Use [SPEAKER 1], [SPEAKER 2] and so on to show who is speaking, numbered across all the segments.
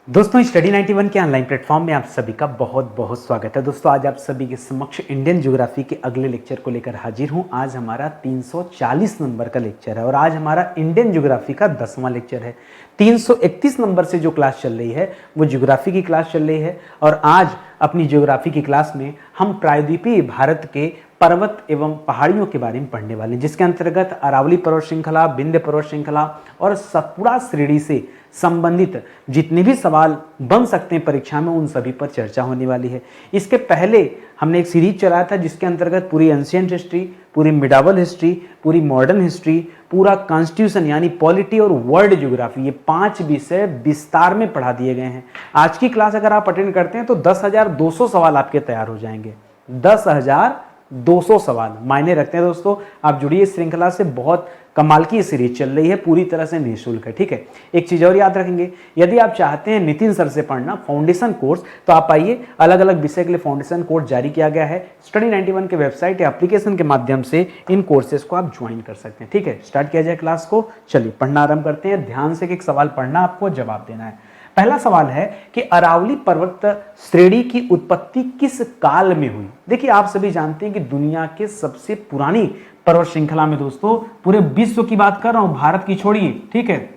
[SPEAKER 1] दोस्तों स्टडी 91 के online platform में आप सभी का बहुत बहुत स्वागत है। दोस्तों आज आप सभी के समक्ष इंडियन ज्योग्राफी के अगले लेक्चर को लेकर हाजिर हूं। आज हमारा 340 नंबर का लेक्चर है और आज हमारा इंडियन ज्योग्राफी का 10वां लेक्चर है। 331 नंबर से जो क्लास चल रही है वो ज्योग्राफी की क्लास चल रही है और आज अपनी ज्योग्राफी की क्लास में हम प्रायद्वीपीय भारत के पर्वत एवं पहाड़ियों के बारे में पढ़ने वाले हैं, जिसके अंतर्गत अरावली पर्वत श्रृंखला, विंध्य पर्वत श्रृंखला और सतपुड़ा श्रेणी से संबंधित जितने भी सवाल बन सकते हैं परीक्षा में उन सभी पर चर्चा होने वाली है। इसके पहले हमने एक सीरीज चलाया था जिसके अंतर्गत पूरी एंशिएंट हिस्ट्री, पूरी मिडावल हिस्ट्री, पूरी मॉडर्न हिस्ट्री, पूरा कॉन्स्टिट्यूशन यानी पॉलिटी और वर्ल्ड ज्योग्राफी, ये 5 विषय विस्तार में पढ़ा दिए गए हैं। आज की क्लास अगर आप अटेंड करते हैं तो 10,200 सवाल आपके तैयार हो जाएंगे। 10,200 सवाल मायने रखते हैं दोस्तों। आप जुड़िए इस श्रृंखला से, बहुत कमाल की सीरीज चल रही है, पूरी तरह से निःशुल्क है। ठीक है, एक चीज और याद रखेंगे, यदि आप चाहते हैं नितिन सर से पढ़ना फाउंडेशन कोर्स तो आप आइए, अलग अलग विषय के लिए फाउंडेशन कोर्स जारी किया गया है। स्टडी 91 के वेबसाइट या एप्लीकेशन के माध्यम से इन कोर्सेज को आप ज्वाइन कर सकते हैं। ठीक है, स्टार्ट किया जाए क्लास को। चलिए पढ़ना आरंभ करते हैं। ध्यान से एक सवाल पढ़ना, आपको जवाब देना है। पहला सवाल है कि अरावली पर्वत श्रेणी की उत्पत्ति किस काल में हुई। देखिए आप सभी जानते हैं कि दुनिया के सबसे पुरानी पर्वत श्रृंखला में दोस्तों, पूरे विश्व की बात कर रहा हूं, भारत की छोड़िए, ठीक है,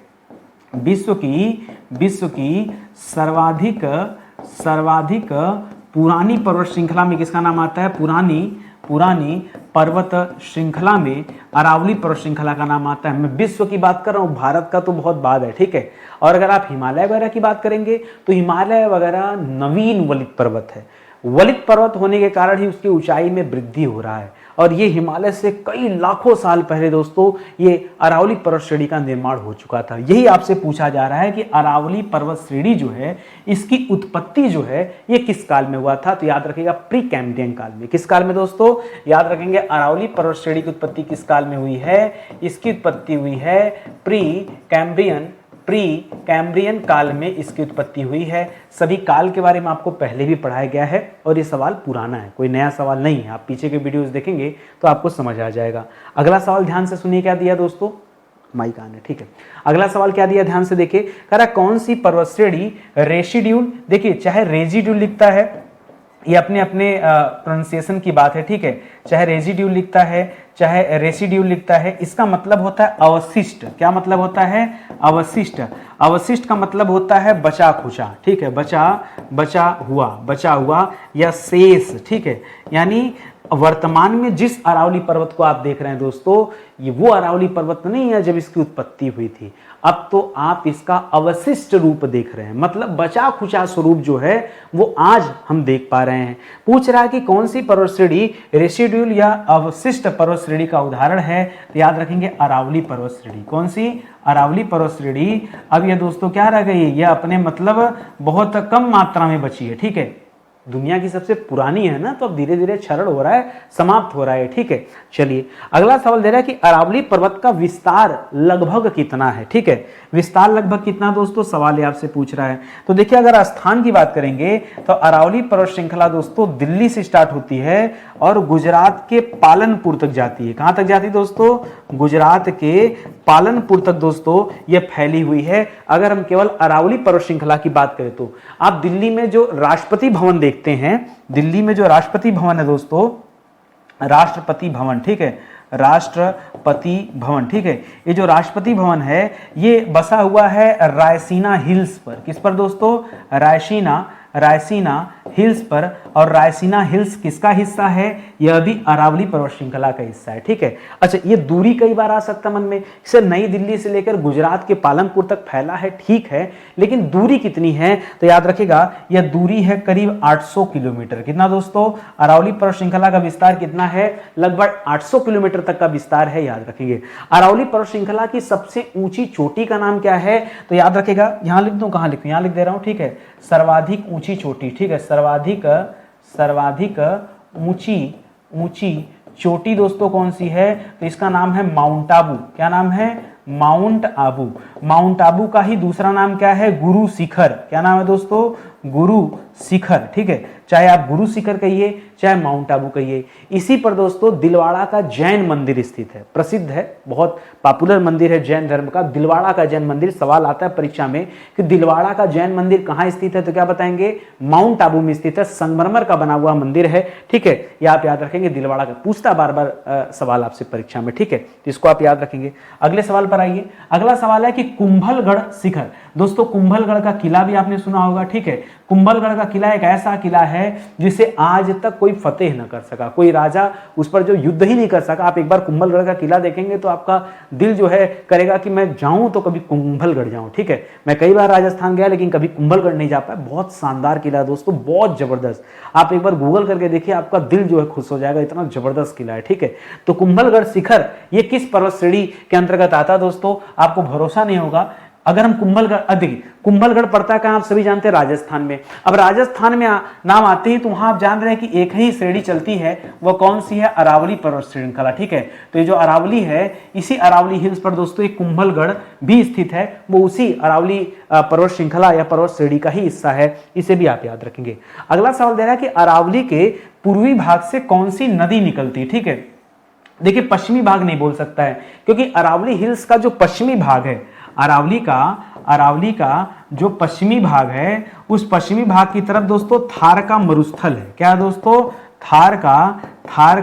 [SPEAKER 1] विश्व की सर्वाधिक पुरानी पर्वत श्रृंखला में किसका नाम आता है? पुरानी पर्वत श्रृंखला में अरावली पर्वत श्रृंखला का नाम आता है। मैं विश्व की बात कर रहा हूं, भारत का तो बहुत बाद है, ठीक है। और अगर आप हिमालय वगैरह की बात करेंगे तो हिमालय वगैरह नवीन वलित पर्वत है। वलित पर्वत होने के कारण ही उसकी ऊंचाई में वृद्धि हो रहा है और ये हिमालय से कई लाखों साल पहले दोस्तों ये अरावली पर्वत श्रेणी का निर्माण हो चुका था। यही आपसे पूछा जा रहा है कि अरावली पर्वत श्रेणी जो है इसकी उत्पत्ति जो है ये किस काल में हुआ था। तो याद रखिएगा प्री कैम्ब्रियन काल में। किस काल में दोस्तों? याद रखेंगे अरावली पर्वत श्रेणी की उत्पत्ति किस काल में हुई है? इसकी उत्पत्ति हुई है प्री कैम्ब्रियन काल में इसकी उत्पत्ति हुई है। सभी काल के बारे में आपको पहले भी पढ़ाया गया है और ये सवाल पुराना है, कोई नया सवाल नहीं है। आप पीछे के वीडियोस देखेंगे तो आपको समझ आ जाएगा। अगला सवाल ध्यान से सुनिए, क्या दिया दोस्तों? माइक ऑन है, ठीक है। अगला सवाल क्या दिया, ध्यान से देखिए। कह रहा कौन सी पर्वत श्रेणी रेसिड्यूल, देखिए चाहे रेजिड्यूल लिखता है, ये अपने प्रोनाउंसिएशन की बात है, ठीक है, चाहे रेजिड्यूल लिखता है चाहे रेसिड्यूल लिखता है, इसका मतलब होता है अवशिष्ट। क्या मतलब होता है? अवशिष्ट। अवशिष्ट का मतलब होता है बचा खुचा, ठीक है, बचा हुआ या शेष, ठीक है। यानी वर्तमान में जिस अरावली पर्वत को आप देख रहे हैं दोस्तों, ये वो अरावली पर्वत नहीं है जब इसकी उत्पत्ति हुई थी। अब तो आप इसका अवशिष्ट रूप देख रहे हैं, मतलब बचा खुचा स्वरूप जो है वो आज हम देख पा रहे हैं। पूछ रहा है कि कौन सी पर्वत श्रेणी रेसिड्यूल या अवशिष्ट पर्वत श्रेणी का उदाहरण है। तो याद रखेंगे अरावली पर्वत श्रेणी। कौन सी? अरावली पर्वत श्रेणी। अब ये दोस्तों क्या रह गई? ये अपने मतलब बहुत कम मात्रा में बची है, ठीक है। दुनिया की सबसे पुरानी है ना, तो अब धीरे धीरे क्षरण हो रहा है, समाप्त हो रहा है, ठीक है। चलिए अगला सवाल दे रहा है कि अरावली पर्वत का विस्तार लगभग कितना है, ठीक है। विस्तार लगभग कितना दोस्तों, सवाल ये आपसे पूछ रहा है। तो देखिए अगर स्थान की बात करेंगे तो अरावली पर्वत श्रृंखला दोस्तों दिल्ली से स्टार्ट होती है और गुजरात के पालनपुर तक जाती है। कहां तक जाती है दोस्तों? गुजरात के पालनपुर तक दोस्तों ये फैली हुई है। अगर हम केवल अरावली पर्वत श्रृंखला की बात करें तो आप दिल्ली में जो राष्ट्रपति भवन देखते हैं, दिल्ली में जो राष्ट्रपति भवन है दोस्तों, राष्ट्रपति भवन, ठीक है, राष्ट्रपति भवन, ठीक है, ये जो राष्ट्रपति भवन है ये बसा हुआ है रायसीना हिल्स पर। किस पर दोस्तों? रायसीना हिल्स पर। और रायसीना हिल्स किसका हिस्सा है? यह भी अरावली पर्वत श्रृंखला का हिस्सा है, ठीक है। अच्छा, ये दूरी कई बार आ सकता मन में, इसे नई दिल्ली से लेकर गुजरात के पालनपुर तक फैला है, ठीक है, लेकिन दूरी कितनी है? तो याद रखिएगा यह दूरी है करीब 800 किलोमीटर। कितना दोस्तों? अरावली पर्वत श्रृंखला का विस्तार कितना है? लगभग 800 किलोमीटर तक का विस्तार है, याद रखेंगे। अरावली पर्वत श्रृंखला की सबसे ऊंची चोटी का नाम क्या है? तो याद रखेगा, यहां लिख दूं, कहां लिखूं? यहां लिख दे रहा हूं, ठीक है, सर्वाधिक ऊंची चोटी, ठीक है, सर्वाधिक ऊंची चोटी दोस्तों कौन सी है? तो इसका नाम है माउंट आबू। क्या नाम है? माउंट आबू। माउंट आबू का ही दूसरा नाम क्या है? गुरु शिखर। क्या नाम है दोस्तों? गुरु शिखर, ठीक है, चाहे आप गुरु शिखर कहिए चाहे माउंट आबू कहिए। इसी पर दोस्तों दिलवाड़ा का जैन मंदिर स्थित है, प्रसिद्ध है, बहुत पॉपुलर मंदिर है जैन धर्म का, दिलवाड़ा का जैन मंदिर। सवाल आता है परीक्षा में कि दिलवाड़ा का जैन मंदिर कहाँ स्थित है, तो क्या बताएंगे, माउंट आबू में स्थित है, संगमरमर का बना हुआ मंदिर है, ठीक है, ये आप याद रखेंगे। दिलवाड़ा का पूछता बार बार सवाल आपसे परीक्षा में, ठीक है, तो इसको आप याद रखेंगे। अगले सवाल पर आइए। अगला सवाल है कि कुंभलगढ़ शिखर। दोस्तों कुंभलगढ़ का किला भी आपने सुना होगा, ठीक है, कुंभलगढ़ का किला एक ऐसा किला है जिसे आज तक कोई फतेह न कर सका, कोई राजा उस पर जो युद्ध ही नहीं कर सका। आप एक बार कुंभलगढ़ का किला देखेंगे तो आपका दिल जो है करेगा कि मैं जाऊं तो कभी कुंभलगढ़ जाऊं, ठीक है। मैं कई बार राजस्थान गया लेकिन कभी कुंभलगढ़ नहीं जा पाया। बहुत शानदार किला है दोस्तों, बहुत जबरदस्त। आप एक बार गूगल करके देखिए, आपका दिल जो है खुश हो जाएगा, इतना जबरदस्त किला है, ठीक है। तो कुंभलगढ़ शिखर ये किस पर्वत श्रेणी के अंतर्गत आता है दोस्तों, आपको भरोसा नहीं होगा। अगर हम कुंभलगढ़, देखिए कुंभलगढ़ पड़ता है कहाँ, आप सभी जानते हैं राजस्थान में। अब राजस्थान में नाम आते ही तो वहां आप जान रहे हैं कि एक ही श्रेणी चलती है, वो कौन सी है, अरावली पर्वत श्रृंखला, ठीक है। तो ये जो अरावली है, इसी अरावली हिल्स पर दोस्तों एक कुंभलगढ़ भी स्थित है, वो उसी अरावली पर्वत श्रृंखला या पर्वत श्रेणी का ही हिस्सा है, इसे भी आप याद रखेंगे। अगला सवाल दे रहा है कि अरावली के पूर्वी भाग से कौन सी नदी निकलती, ठीक है। देखिए पश्चिमी भाग नहीं बोल सकता है, क्योंकि अरावली हिल्स का जो पश्चिमी भाग है, अरावली का जो पश्चिमी भाग है, उस पश्चिमी भाग की तरफ दोस्तों थार का मरुस्थल है। क्या दोस्तों, थार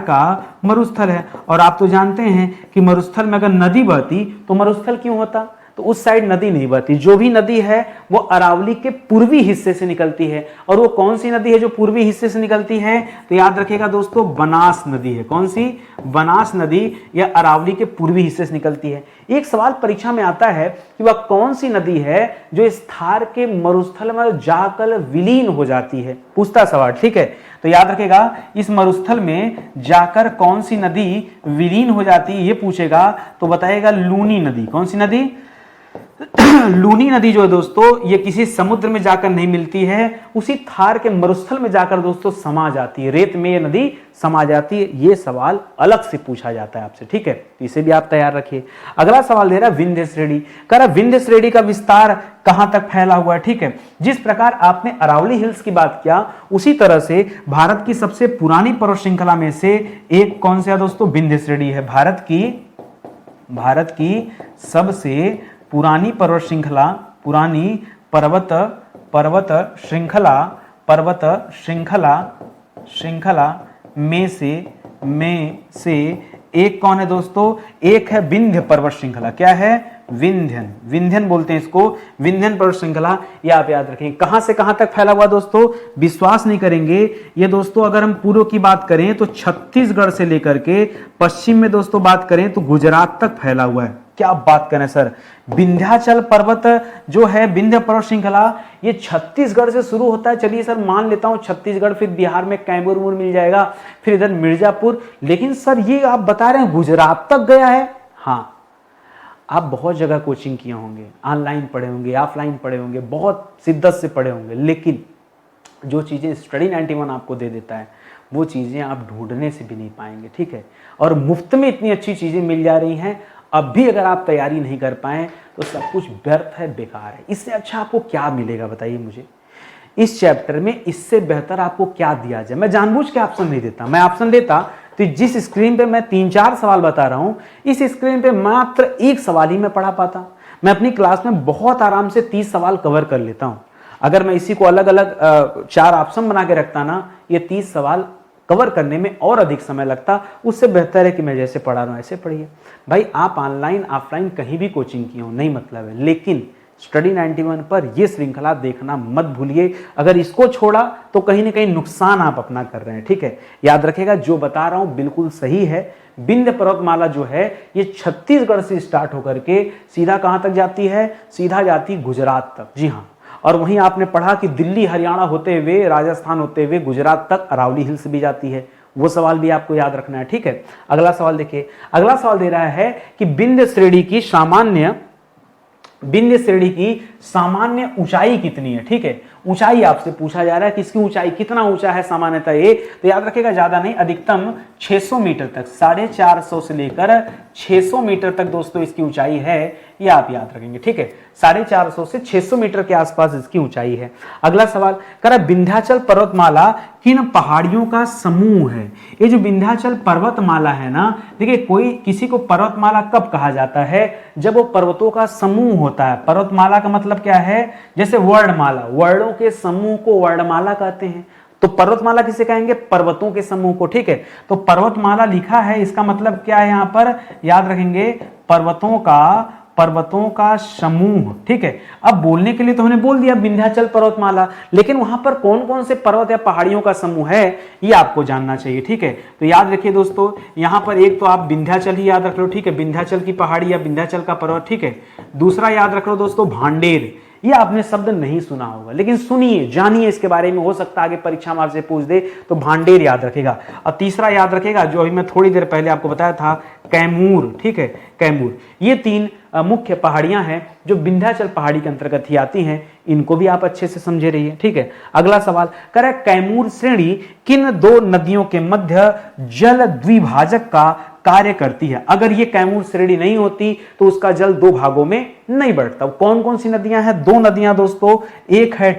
[SPEAKER 1] का मरुस्थल है। और आप तो जानते हैं कि मरुस्थल में अगर नदी बहती तो मरुस्थल क्यों होता, तो उस साइड नदी नहीं बहती। जो भी नदी है वो अरावली के पूर्वी हिस्से से निकलती है। और वो कौन सी नदी है जो पूर्वी हिस्से से निकलती है, तो याद रखिएगा दोस्तों बनास नदी है। कौन सी, बनास नदी या अरावली के पूर्वी हिस्से से निकलती है। एक सवाल परीक्षा में आता है कि वह कौन सी नदी है जो इस थार के मरुस्थल में जाकर विलीन हो जाती है, पूछता सवाल, ठीक है। तो याद रखिएगा इस मरुस्थल में जाकर कौन सी नदी विलीन हो जाती है, ये पूछेगा तो बताएगा लूनी नदी। कौन सी नदी, लूनी नदी जो है दोस्तों ये किसी समुद्र में जाकर नहीं मिलती है, उसी थार के मरुस्थल में जाकर दोस्तों समा जाती है, रेत में ये नदी समा जाती है। ये सवाल अलग से पूछा जाता है आपसे, ठीक है, तो इसे भी आप तैयार रखिए। अगला सवाल दे रहा है विंध्य श्रेणी, कह रहा विंध्य श्रेणी का विस्तार कहां तक फैला हुआ है, ठीक है। जिस प्रकार आपने अरावली हिल्स की बात किया, उसी तरह से भारत की सबसे पुरानी पर्वत श्रृंखला में से एक कौन सा दोस्तों, विंध्य श्रेणी है। भारत की सबसे पुरानी पर्वत श्रृंखला, पुरानी पर्वत श्रृंखला में से एक कौन है दोस्तों, एक है विंध्य पर्वत श्रृंखला। क्या है, विंध्यन बोलते हैं इसको, विंध्यन पर्वत श्रृंखला। ये आप याद रखें। कहां से कहां तक फैला हुआ दोस्तों, विश्वास नहीं करेंगे ये दोस्तों, अगर हम पूर्व की बात करें तो छत्तीसगढ़ से लेकर के पश्चिम में दोस्तों बात करें तो गुजरात तक फैला हुआ है। क्या बात करें सर, विंध्याचल पर्वत जो है, विंध्य पर्वत श्रृंखला, ये छत्तीसगढ़ से शुरू होता है। चलिए सर मान लेता हूं छत्तीसगढ़, फिर बिहार में कैमूर मिल जाएगा, फिर इधर मिर्जापुर, लेकिन सर ये आप बता रहे हैं गुजरात तक गया है। हाँ, आप बहुत जगह कोचिंग किए होंगे, ऑनलाइन पढ़े होंगे, ऑफलाइन पढ़े होंगे, बहुत शिद्दत से पढ़े होंगे, लेकिन जो चीजें स्टडी 91 आपको दे देता है वो चीजें आप ढूंढने से भी नहीं पाएंगे, ठीक है। और मुफ्त में इतनी अच्छी चीजें मिल जा रही हैं, अब भी अगर आप तैयारी नहीं कर पाए तो सब कुछ व्यर्थ है, बेकार है। इससे अच्छा आपको क्या मिलेगा बताइए मुझे, इस चैप्टर में इससे बेहतर आपको क्या दिया जाए। मैं जानबूझ के ऑप्शन नहीं देता, मैं ऑप्शन देता तो जिस स्क्रीन पे मैं 3-4 सवाल बता रहा हूं, इस स्क्रीन पे मात्र एक सवाल ही मैं पढ़ा पाता। मैं अपनी क्लास में बहुत आराम से 30 सवाल कवर कर लेता हूं। अगर मैं इसी को अलग अलग 4 ऑप्शन बना के रखता ना, ये 30 सवाल कवर करने में और अधिक समय लगता। उससे बेहतर है कि मैं जैसे पढ़ा रहा हूं ऐसे पढ़िए। भाई आप ऑनलाइन ऑफलाइन कहीं भी कोचिंग किए हो, नहीं मतलब है, लेकिन स्टडी 91 पर यह श्रृंखला देखना मत भूलिए। अगर इसको छोड़ा तो कहीं ना कहीं नुकसान आप अपना कर रहे हैं, ठीक है। याद रखिएगा जो बता रहा हूं बिल्कुल सही है। विंध्य पर्वतमाला जो है ये छत्तीसगढ़ से स्टार्ट होकर के सीधा कहां तक जाती है, सीधा जाती गुजरात तक। जी हाँ, और वहीं आपने पढ़ा कि दिल्ली हरियाणा होते हुए, राजस्थान होते हुए गुजरात तक अरावली हिल्स भी जाती है। वो सवाल भी आपको याद रखना है, ठीक है। अगला सवाल देखिए, अगला सवाल दे रहा है कि विंध्य श्रेणी की सामान्य ऊंचाई कितनी है, ठीक है। ऊंचाई आपसे पूछा जा रहा है कि इसकी ऊंचाई कितना ऊंचा है सामान्यतः ये, तो याद रखिएगा ज्यादा नहीं, अधिकतम 600 मीटर तक, 450 से लेकर 600 मीटर तक दोस्तों इसकी ऊंचाई है। ये आप याद रखेंगे, ठीक है। 450 से 600 मीटर के आसपास इसकी ऊंचाई है। अगला सवाल कह रहा है विंध्याचल पर्वतमाला किन पहाड़ियों का समूह है। ये जो विंध्याचल पर्वतमाला है ना, देखिए कोई किसी को पर्वतमाला कब कहा जाता है, जब वो पर्वतों का समूह होता है। पर्वतमाला का मतलब क्या है, जैसे वर्णमाला, वर्णों के समूह को वर्णमाला कहते हैं, तो पर्वतमाला किसे कहेंगे, पर्वतों के समूह को, ठीक है। तो पर्वतमाला लिखा है, इसका मतलब क्या है, यहां पर याद रखेंगे पर्वतों का समूह, ठीक है। अब बोलने के लिए तो हमने बोल दिया विंध्याचल पर्वतमाला, लेकिन वहां पर कौन कौन से पर्वत या पहाड़ियों का समूह है ये आपको जानना चाहिए, ठीक है। तो याद रखिए दोस्तों, यहां पर एक तो आप विंध्याचल ही याद रख लो, ठीक है, विंध्याचल की पहाड़ी या विंध्याचल का पर्वत, ठीक है। दूसरा याद रख लो दोस्तों भांडेर, ये आपने शब्द नहीं सुना होगा, लेकिन सुनिए जानिए इसके बारे में, हो सकता है आगे परीक्षा में आपसे पूछ दे, तो भांडेर याद रखेगा। और तीसरा याद रखेगा जो अभी मैं थोड़ी देर पहले आपको बताया था, कैमूर, ठीक है, कैमूर। ये 3 मुख्य पहाड़ियां हैं जो विंध्याचल पहाड़ी के अंतर्गत ही आती हैं, इनको भी आप अच्छे से समझे रहिए, ठीक है। अगला सवाल कह रहा है कैमूर श्रेणी किन 2 नदियों के मध्य जल द्विभाजक का कार्य करती है। अगर ये कैमूर श्रेणी नहीं होती तो उसका जल 2 भागों में नहीं बढ़ता। कौन कौन सी नदियां हैं, 2 नदियां दोस्तों, एक है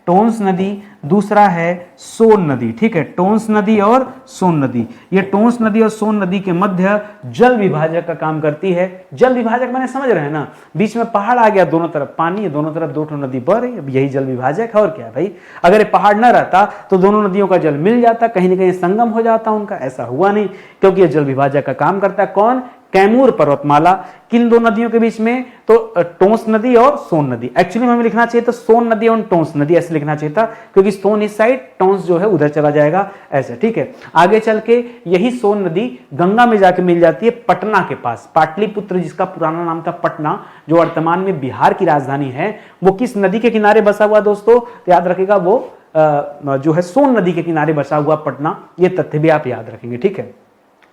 [SPEAKER 1] टोंस नदी, दूसरा है सोन नदी, ठीक है, टोंस नदी और सोन नदी। ये टोंस नदी और सोन नदी के मध्य जल विभाजक का काम करती है। जल विभाजक मैंने समझ रहे हैं ना, बीच में पहाड़ आ गया, दोनों तरफ पानी है, दोनों तरफ 2 नदी बह रही है, यही जल विभाजक है। और क्या भाई, अगर ये पहाड़ न रहता तो दोनों नदियों का जल मिल जाता, कहीं ना कहीं संगम हो जाता उनका, ऐसा हुआ नहीं, क्योंकि ये जल विभाजक का काम करता है। कौन, कैमूर पर्वतमाला। किन 2 नदियों के बीच में, तो टोंस नदी और सोन नदी। एक्चुअली हमें लिखना चाहिए तो सोन नदी और टोंस नदी ऐसे लिखना चाहिए था, क्योंकि सोन इस साइड, टोंस जो है उधर चला जाएगा, ऐसे, ठीक है। आगे चल के यही सोन नदी गंगा में जाके मिल जाती है पटना के पास। पाटलिपुत्र जिसका पुराना नाम था पटना, जो वर्तमान में बिहार की राजधानी है, वो किस नदी के किनारे बसा हुआ दोस्तों, तो याद रखेगा वो जो है सोन नदी के किनारे बसा हुआ पटना। ये तथ्य भी आप याद रखेंगे, ठीक है।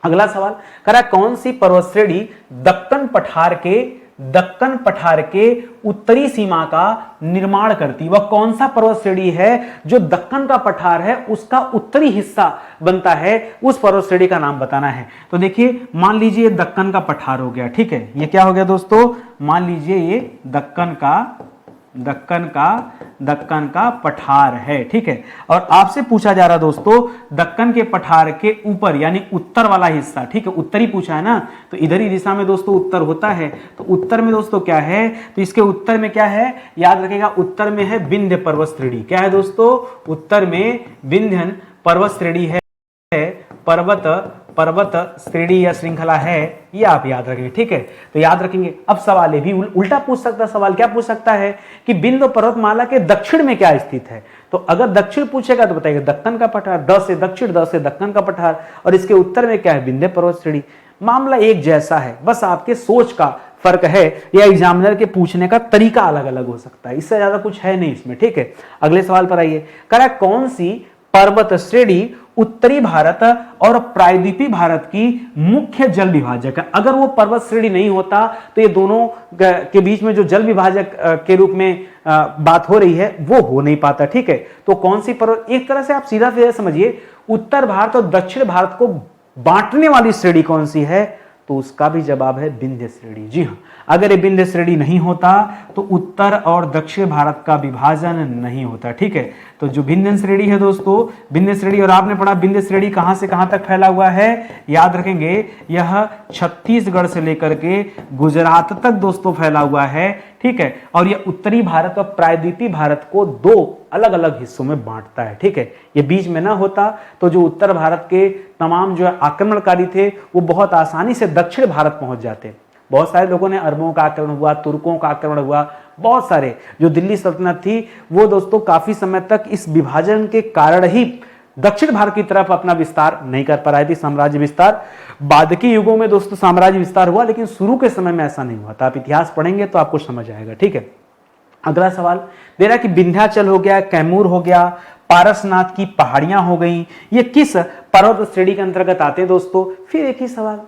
[SPEAKER 1] अगला सवाल कह रहा है कौन सी पर्वत श्रेणी दक्कन पठार के उत्तरी सीमा का निर्माण करती। वह कौन सा पर्वत श्रेणी है जो दक्कन का पठार है उसका उत्तरी हिस्सा बनता है, उस पर्वत श्रेणी का नाम बताना है। तो देखिए मान लीजिए दक्कन का पठार हो गया, ठीक है, ये क्या हो गया दोस्तों, मान लीजिए ये दक्कन का पठार है, ठीक है। और आपसे पूछा जा रहा दोस्तों दक्कन के पठार के ऊपर यानी उत्तर वाला हिस्सा, ठीक है, उत्तरी पूछा है ना, तो इधर ही दिशा में दोस्तों उत्तर होता है। तो उत्तर में दोस्तों क्या है, तो इसके उत्तर में क्या है, याद रखेगा उत्तर में है विंध्य पर्वत श्रेणी। क्या है दोस्तों, उत्तर में विंध्य पर्वत श्रेणी है, पर्वत श्रेणी या श्रृंखला है, ये आप याद रखेंगे, ठीक है। तो याद रखेंगे। अब सवाल ये भी उल्टा पूछ सकता है, सवाल क्या पूछ सकता है कि विंध्य पर्वतमाला के दक्षिण में क्या स्थित है। तो अगर दक्षिण पूछेगा तो बताइएगा दक्कन का पठार, द से दक्षिण, द से दक्कन का पठार, और इसके उत्तर में क्या है, विंध्य पर्वत श्रेणी। मामला एक जैसा है, बस आपके सोच का फर्क है या एग्जामिनर के पूछने का तरीका अलग अलग हो सकता है, इससे ज्यादा कुछ है नहीं इसमें, ठीक है। अगले सवाल पर आइए, कह रहा है कौन सी पर्वत श्रेणी उत्तरी भारत और प्रायद्वीपीय भारत की मुख्य जल विभाजक है। अगर वो पर्वत श्रेणी नहीं होता तो ये दोनों के बीच में जो जल विभाजक के रूप में बात हो रही है वो हो नहीं पाता, ठीक है। तो कौन सी पर्वत, एक तरह से आप सीधा सीधा समझिए, उत्तर भारत और दक्षिण भारत को बांटने वाली श्रेणी कौन सी है, तो उसका भी जवाब है विंध्य श्रेणी। जी हाँ, अगर ये विंध्य श्रेणी नहीं होता तो उत्तर और दक्षिण भारत का विभाजन नहीं होता, ठीक है। तो जो विंध्य श्रेणी है दोस्तों, विंध्य श्रेणी, और आपने पढ़ा विंध्य श्रेणी कहां से कहां तक फैला हुआ है, याद रखेंगे यह छत्तीसगढ़ से लेकर के गुजरात तक दोस्तों फैला हुआ है, ठीक है। और यह उत्तरी भारत और प्रायद्वीपीय भारत को 2 अलग अलग हिस्सों में बांटता है, ठीक है। ये बीच में ना होता तो जो उत्तर भारत के तमाम जो आक्रमणकारी थे वो बहुत आसानी से दक्षिण भारत पहुंच जाते। बहुत सारे लोगों ने, अरबों का आक्रमण हुआ, तुर्कों का आक्रमण हुआ, बहुत सारे, जो दिल्ली सल्तनत थी वो दोस्तों काफी समय तक इस विभाजन के कारण ही दक्षिण भारत की तरफ अपना विस्तार नहीं कर पा रही थी, साम्राज्य विस्तार। बाद के युगों में दोस्तों साम्राज्य विस्तार हुआ, लेकिन शुरू के समय में ऐसा नहीं हुआ था। आप इतिहास पढ़ेंगे तो आपको समझ आएगा, ठीक है। अगला सवाल दे रहा है कि विंध्याचल हो गया, कैमूर हो गया, पारसनाथ की पहाड़ियां हो गई, ये किस पर्वत श्रेणी के अंतर्गत आते हैं दोस्तों। फिर एक ही सवाल,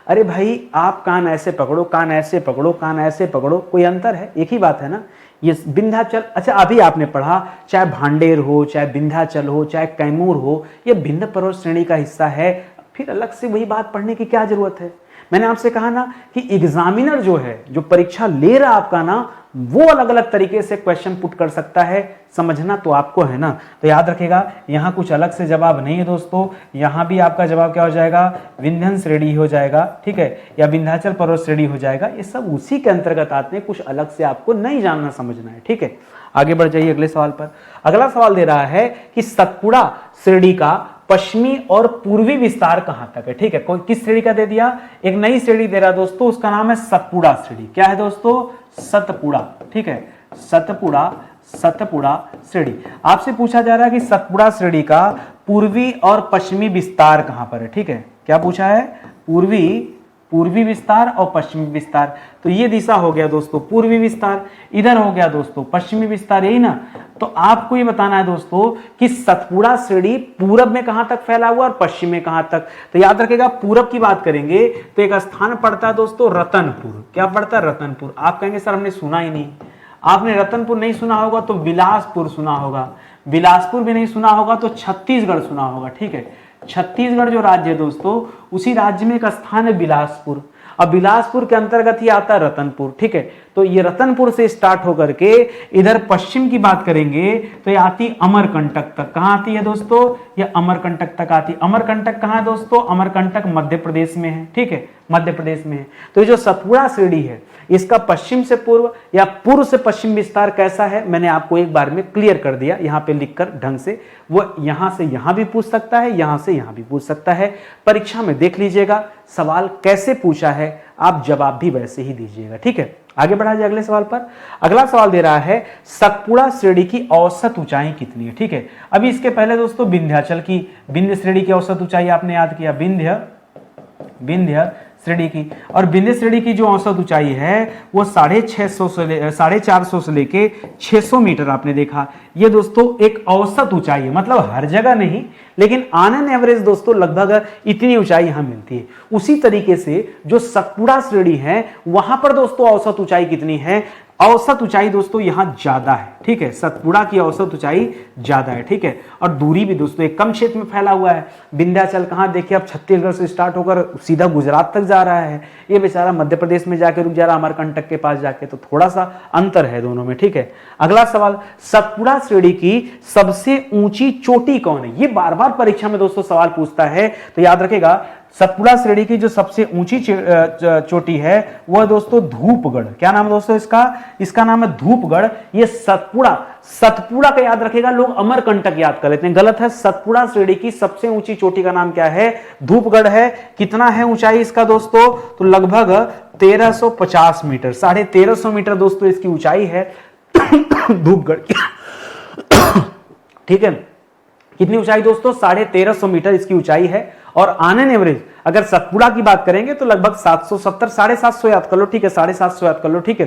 [SPEAKER 1] अरे भाई आप कान ऐसे पकड़ो, कान ऐसे पकड़ो, कान ऐसे पकड़ो, कोई अंतर है, एक ही बात है ना। ये विंध्याचल, अच्छा अभी आपने पढ़ा, चाहे भांडेर हो, चाहे विंध्याचल हो, चाहे कैमूर हो, ये विंध्य पर्वत श्रेणी का हिस्सा है। फिर अलग से वही बात पढ़ने की क्या जरूरत है। मैंने आपसे कहा ना कि एग्जामिनर जो है, जो परीक्षा ले रहा आपका ना, वो अलग अलग तरीके से क्वेश्चन पुट कर सकता है, समझना तो आपको है ना। तो याद रखेगा, यहां कुछ अलग से जवाब नहीं है दोस्तों, यहां भी आपका जवाब क्या हो जाएगा, विंध्य श्रेणी हो जाएगा, ठीक है, या विंध्याचल पर्वत श्रेणी हो जाएगा। ये सब उसी के अंतर्गत आते हैं, कुछ अलग से आपको नहीं जानना समझना है, ठीक है। आगे बढ़ जाइए अगले सवाल पर। अगला सवाल दे रहा है कि सतपुड़ा श्रेणी का पश्चिमी और पूर्वी विस्तार कहां तक है, ठीक है। किस श्रेणी का दे दिया, एक नई श्रेणी दे रहा दोस्तों, उसका नाम है सतपुड़ा श्रेणी। क्या है दोस्तों, सतपुड़ा, ठीक है, सतपुड़ा श्रेणी। आपसे पूछा जा रहा है कि सतपुड़ा श्रेणी का पूर्वी और पश्चिमी विस्तार कहां पर है, ठीक है। क्या पूछा है, पूर्वी विस्तार और पश्चिमी विस्तार। तो ये दिशा हो गया दोस्तों पूर्वी विस्तार, इधर हो गया दोस्तों पश्चिमी विस्तार, यही ना। तो आपको ये बताना है दोस्तों कि सतपुड़ा श्रेणी पूरब में कहां तक फैला हुआ और पश्चिम में कहां तक। तो याद रखेगा, पूरब की बात करेंगे तो एक स्थान पड़ता है दोस्तों रतनपुर। क्या पड़ता है, रतनपुर। आप कहेंगे सर हमने सुना ही नहीं। आपने रतनपुर नहीं सुना होगा तो बिलासपुर सुना होगा, बिलासपुर भी नहीं सुना होगा तो छत्तीसगढ़ सुना होगा, ठीक है। छत्तीसगढ़ जो राज्य है दोस्तों, उसी राज्य में एक स्थान है बिलासपुर। अब बिलासपुर के अंतर्गत ही आता है रतनपुर, ठीक है। तो ये रतनपुर से स्टार्ट होकर के इधर पश्चिम की बात करेंगे तो ये आती अमरकंटक तक। कहां आती है दोस्तों, ये अमरकंटक तक आती है। अमरकंटक कहां है दोस्तों, अमरकंटक मध्य प्रदेश में है, ठीक है, मध्य प्रदेश में है। तो ये जो सतपुड़ा श्रेणी है, इसका पश्चिम से पूर्व या पूर्व से पश्चिम विस्तार कैसा है, मैंने आपको एक बार में क्लियर कर दिया यहां पे लिखकर ढंग से। वो यहां से यहां भी पूछ सकता है, यहां से यहां भी पूछ सकता है। परीक्षा में देख लीजिएगा सवाल कैसे पूछा है, आप जवाब भी वैसे ही दीजिएगा, ठीक है। आगे बढ़ा जाए अगले सवाल पर। अगला सवाल दे रहा है सतपुड़ा श्रेणी की औसत ऊंचाई कितनी है, ठीक है। अभी इसके पहले दोस्तों विंध्याचल की, विंध्य श्रेणी की औसत ऊंचाई आपने याद किया, विंध्य श्रेणी की। और विंध्य श्रेणी की जो औसत ऊंचाई है वो 450 से लेके 600 मीटर आपने देखा। ये दोस्तों एक औसत ऊंचाई है, मतलब हर जगह नहीं, लेकिन ऑन एन एवरेज दोस्तों लगभग इतनी ऊंचाई यहां मिलती है। उसी तरीके से जो सतपुड़ा श्रेणी है वहां पर दोस्तों औसत ऊंचाई कितनी है, औसत ऊंचाई दोस्तों यहां ज्यादा है, ठीक है। सतपुड़ा की औसत ऊंचाई ज्यादा है, ठीक है। और दूरी भी दोस्तों एक कम क्षेत्र में फैला हुआ है। विंध्याचल कहां देखिए, अब छत्तीसगढ़ से स्टार्ट होकर सीधा गुजरात तक जा रहा है, ये बेचारा मध्य प्रदेश में जाके रुक जा रहा, अमरकंटक के पास जाके, तो थोड़ा सा अंतर है दोनों में, ठीक है। अगला सवाल, सतपुड़ा श्रेणी की सबसे ऊंची चोटी कौन है। ये बार बार परीक्षा में दोस्तों सवाल पूछता है, तो याद रखेगा सतपुड़ा श्रेणी की जो सबसे ऊंची चोटी है वह दोस्तों धूपगढ़। क्या नाम है दोस्तों इसका नाम है धूपगढ़। ये सतपुड़ा का याद रखेगा, लोग अमरकंटक याद कर लेते हैं, गलत है। सतपुड़ा श्रेणी की सबसे ऊंची चोटी का नाम क्या है, धूपगढ़ है। कितना है ऊंचाई इसका दोस्तों, तो लगभग 1350 मीटर, 1350 मीटर दोस्तों इसकी ऊंचाई है धूपगढ़ की, ठीक है। कितनी ऊंचाई दोस्तों, 1350 मीटर इसकी ऊंचाई है। और ऑन एन एवरेज अगर सतपुड़ा की बात करेंगे तो लगभग 770, 750 याद कर लो, ठीक है, 750 याद कर लो, ठीक है।